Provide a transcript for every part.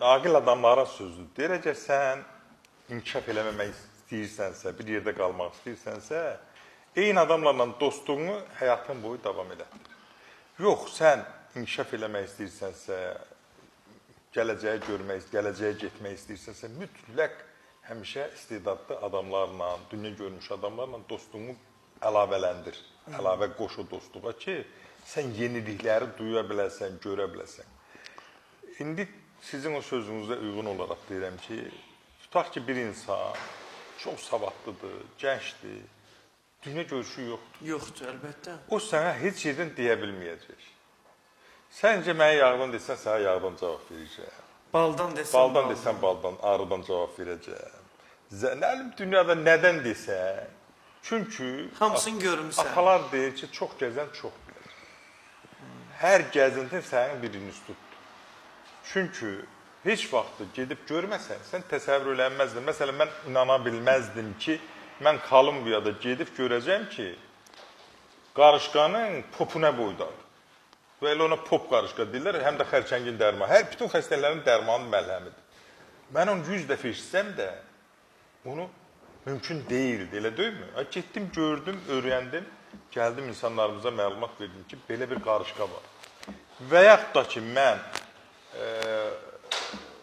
aqil adamların sözüdür. Deyir, əgər sən inkişaf eləməmək istəyirsənsə, bir yerdə qalmaq istəyirsənsə, eyni adamlarla dostluğunu həyatın boyu davam elətdir. Yox, sən inkişaf eləmək istəyirsənsə, gələcəyə görmək, gələcəyə getmək istəyirsənsə, mütləq həmişə istedadlı adamlarla, dünya görmüş adamlarla dostluğunu əlavələndir. Əlavə qoş o dostluğa ki, sən yenilikləri duya biləsən, görə biləsən. İndi sizin o sözünüzə uyğun olaraq deyirəm ki, tutaq ki, bir insan çox savadlıdır, gəncdir, dünya görüşü yoxdur. Yoxdur, əlbəttə. O sənə heç yerdən deyə bilməyəcək. Səncə mənə yağdan desən, sənə yağdan cavab verəcək. Baldan desən, baldan desən, baldan, arıdan cavab verəcək. Nə bilim, dünyada nədən desən, çünki hamısını görmüsən. Atalar deyir ki, çox gəzən çox bilir. Hər gəzintin sənin bir institutdur. Çünki heç vaxt gedib görməsən, sən təsəvvür eləməzdin. Məsələn, mən inana bilməzdim ki, mən Kolumbiyada gedib görəcəm ki, qarışqanın popu nə boydadır. Və elə ona pop qarışqa deyirlər, həm də xərçəngin dərmanı. Hər bütün xəstələrin dərmanı məlhəmidir. Mən onu 100 dəfə içsəm də, bunu mümkün deyildi, elə deyilmi? Getdim, gördüm, öyrəndim, gəldim insanlarımıza məlumat verdim ki, belə bir qarışqa var. Və yaxud da ki, mən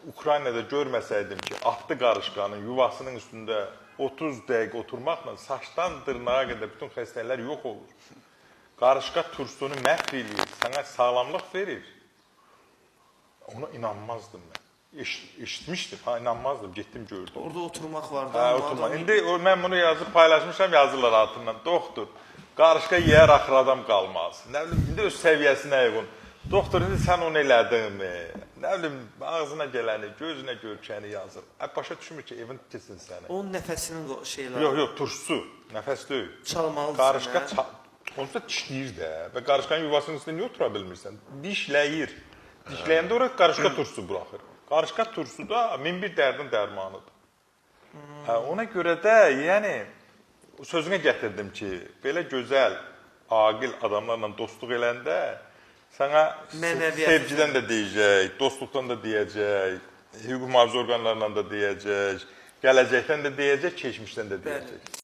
Ukraynada görməsəydim ki, atlı qarışqanın yuvasının üstündə 30 dəqiqə oturmaqla saçdan dırnağa qədər bütün xəstələr yox olur. Qarışqa turşusunu məhv edir, sənə sağlamlıq verir. Ona inanmazdım mən. Eşitmişdim, inanmazdım, getdim, gördüm. Orada oturmaq var da. Oturmaq. İndi mən bunu yazıb paylaşmışam, yazırlar altından. Doktor, qarışqa yeyər axır adam qalmaz. Nə bilim, indi öz səviyyəsinə uyğun. Doktor, indi sən onu elədinmi? Nə bilim, ağzına gələni, gözünə görkəni yazır. Başa düşmür ki, evin kesin səni. Onun nəfəsinin şeyləri. Yox, turşusu, nəfəs deyil. Çalmalıdır. Qarışqa onsuz da dişləyir də və qarışqanın yuvasının üstündə niyə otura bilmirsən? Dişləyir. Dişləyəndə oraya qarışqa turşusu buraxır. Qarışqa turşusu da min bir dərdin dərmanıdır. Ona görə də, yəni, sözünə gətirdim ki, belə gözəl, aqil adamlarla dostluq eləndə, sənə sevgidən də deyəcək, dostluqdan da deyəcək, hüquq mühafizə orqanlarla da deyəcək, gələcəkdən də deyəcək, keçmişdən də deyəcək.